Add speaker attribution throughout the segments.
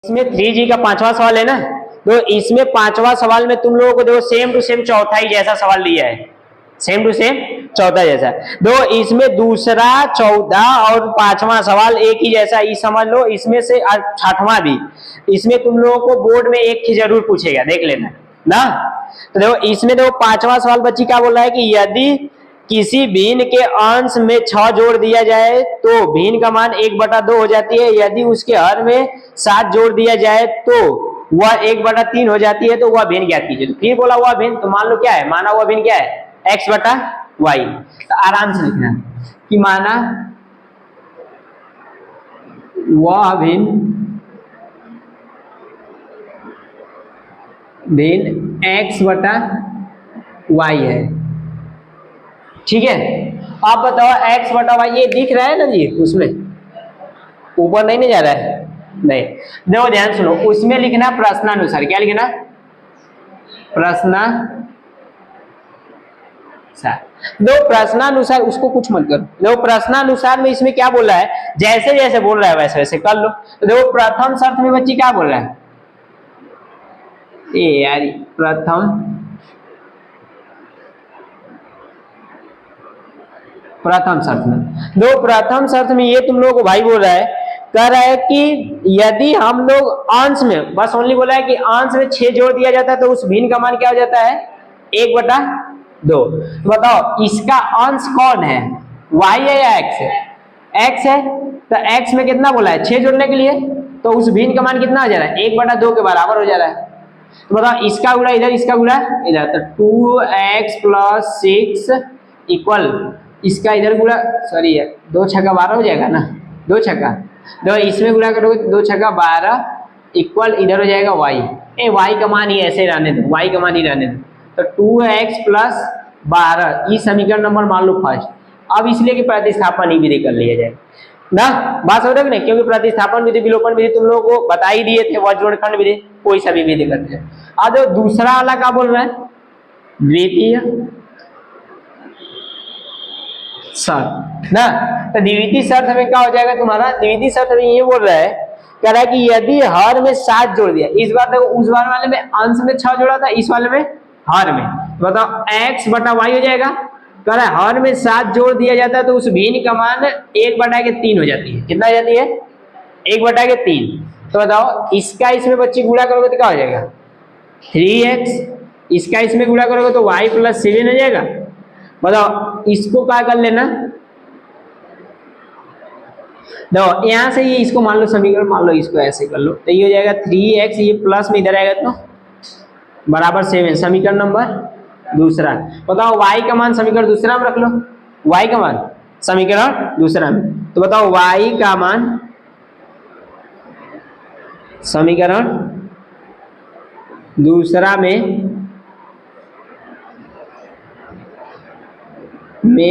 Speaker 1: इसमें 3G का 5वां सवाल है ना, तो इसमें 5वां सवाल में तुम लोगों को देखो सेम टू सेम चौथा ही जैसा सवाल लिया है, सेम टू सेम चौथा जैसा। दो इसमें दूसरा, चौथा और 5वां सवाल एक ही जैसा, ये समझ लो। इसमें से 6वां भी, इसमें तुम लोगों को बोर्ड में एक ही जरूर पूछेगा, देख लेना ना। तो देखो इसमें देखो 5वां सवाल बच्ची क्या बोल रहा है कि यदि किसी भिन्न के अंश में 6 जोड़ दिया जाए तो भिन्न का मान 1/2 हो जाती है। यदि उसके हर में 7 जोड़ दिया जाए तो वह 1/3 हो जाती है। तो वह भिन्न ज्ञात कीजिए। तो फिर बोला हुआ भिन्न, तो मान लो क्या है, माना हुआ भिन्न क्या है, x/y। तो आराम से लिखना कि माना वह भिन्न x/y है, ठीक है। आप बताओ x/y ये दिख रहा है ना जी, उसमें ऊपर नहीं जा रहा है, नहीं। देखो ध्यान सुनो, उसमें लिखना प्रश्नानुसार, क्या लिखना, प्रश्नानुसार। दो प्रश्नानुसार, उसको कुछ मत करो। देखो प्रश्नानुसार में इसमें क्या बोल रहा है, जैसे जैसे बोल रहा है वैसे वैसे कर लो। तो देखो प्रथम शर्त में बच्ची क्या बोल रहा है, ये यार प्रथम शर्त में, दो प्रथम शर्त में ये तुम लोगों को भाई बोल रहा है, कह रहा है कि यदि हम लोग अंश में, बस ओनली बोला है कि अंश में 6 जोड़ दिया जाता है तो उस भिन्न का मान क्या हो जाता है, 1/2। तो बताओ इसका अंश कौन है, y है या x है, x है। तो x में कितना बोला है, 6 जोड़ने के लिए, तो उस भिन्न का मान कितना हो जा रहा है, 1/2 के बराबर हो जा रहा है। तो बताओ इसका गुणा इधर, इसका गुणा इधर, तो 2x + 6 इक्वल इसका इधर गुणा, सॉरी 2 छक्का 12 हो जाएगा ना, 2 छक्का, दो इसमें गुणा करोगे तो 2 छक्का 12 इक्वल इधर हो जाएगा y। y का मान ही ऐसे रहने दो, y का मान ही रहने दो। तो 2x + 12 ये समीकरण नंबर मान लो फर्स्ट। अब इसलिए कि प्रतिस्थापन ही विधि कर लिया जाए ना, बात हो रही है ना, क्योंकि प्रतिस्थापन विधि, विलोपन विधि तुम लोगों को बता ही दिए थे, वज्रखंड विधि, कोई सा भी विधि करते हैं। अब दूसरा वाला क्या बोल रहा है, द्वितीय शर्त ना। तो द्वितीय शर्त में क्या हो जाएगा तुम्हारा, द्वितीय शर्त में ये बोल रहा है, कह रहा है कि यदि हर में 7 जोड़ दिया, इस बार देखो उस बार वाले में अंश में 6 जोड़ा था, इस वाले में हर में, बताओ x/y हो जाएगा। कह रहा है हर में 7 जोड़ दिया जाता है तो उस भिन्न का मान 1/3 हो जाती है। कितना हो जाती है, 1/3। तो बताओ इसका इसमें बच्ची गुणा करोगे तो क्या हो जाएगा, 3x, इसका इसमें गुणा करोगे तो y + 7 हो जाएगा। बताओ इसको क्या कर लेना, देखो यहां से ये इसको मान लो समीकरण, मान लो इसको ऐसे कर लो, तो ये हो जाएगा 3x, ये प्लस में इधर आएगा तो बराबर 7, समीकरण नंबर दूसरा। बताओ y का मान समीकरण दूसरा में रख लो, y का मान समीकरण दूसरा में। तो बताओ y का मान समीकरण दूसरा में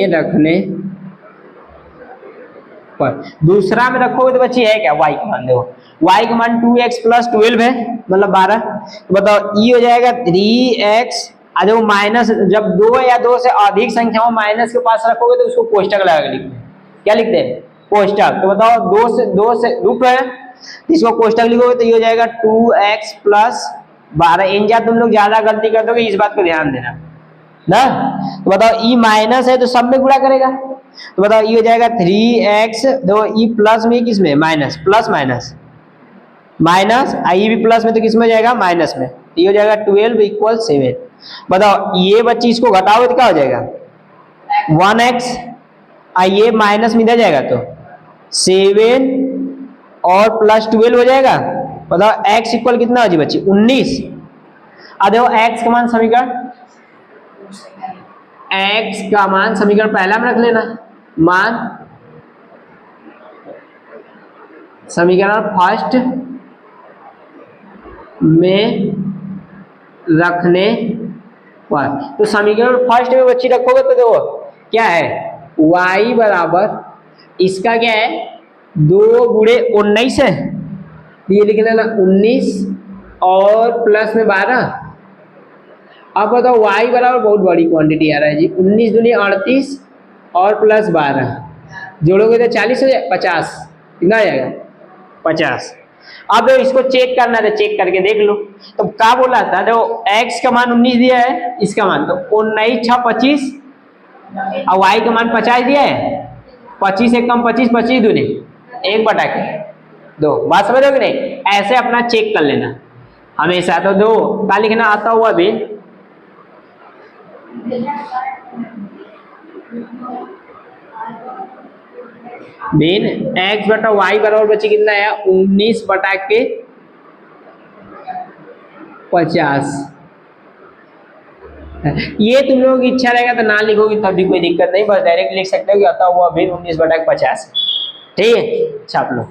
Speaker 1: रखने पर, दूसरा में रखोगे तो बच्ची है क्या, y का मान देखो, y का मान 2x + 12 है, मतलब 12। तो बताओ ये हो जाएगा 3x, जो माइनस, जब 2 या 2 से अधिक संख्याओं माइनस के पास रखोगे तो उसको कोष्टक लगा के लिखते हैं, क्या लिखते हैं, कोष्टक। तो बताओ 2 से रूप है, इसको कोष्टक लिखोगे तो ये हो जाएगा 2x + 12। इन जा तुम लोग ज्यादा गलती कर दोगे, इस बात को ध्यान देना ना। तो बताओ ई माइनस है तो सब में गुणा करेगा, तो बताओ ये हो जाएगा 3x, दो ई प्लस में किसमें, माइनस, प्लस माइनस माइनस, आई भी प्लस में तो किसमें हो जाएगा, माइनस में। ये हो जाएगा 12 = 7। बताओ ये बच्ची इसको घटाओगे तो क्या हो जाएगा, 1x, ये माइनस में इधर जाएगा तो 7 और प्लस 12 हो जाएगा। बताओ x इक्वल कितना हो जी बच्ची, 19। अब देखो x का मान समीकरण, x का मान समीकरण पहला में रख लेना, मान समीकरण फर्स्ट में रखने पर, तो समीकरण फर्स्ट में बच्ची रखोगे तो देखो क्या है, y बराबर इसका क्या है, 2 × 19 है, ये लिख लेना 19 और प्लस में 12। अब बताओ y बराबर बहुत बड़ी क्वांटिटी आ रहा है जी, 19 दूनी 38 और प्लस 12 जोड़ोगे तो 40 हो जाए, 50, कितना आ जाएगा, 50। अब इसको चेक करना है, चेक करके देख लो। तो क्या बोला था, देखो x का मान 19 दिया है, इसका मान तो 19 6 25 और y का मान 50 दिया है। 25 एक कम 25, 25 दूनी 1/2। बात समझो कि नहीं? ऐसे अपना चेक कर लेना हमेशा। तो दो क्या लिखना आता हुआ भी मीन x बटा y बराबर बचे कितना है 19/50। ये तुम लोगों की इच्छा रहेगा तो ना लिखोगे तब भी कोई दिक्कत नहीं, बस डायरेक्ट लिख सकते हो कि अतः हुआ भिन्न 19/50। ठीक है, छाप लो।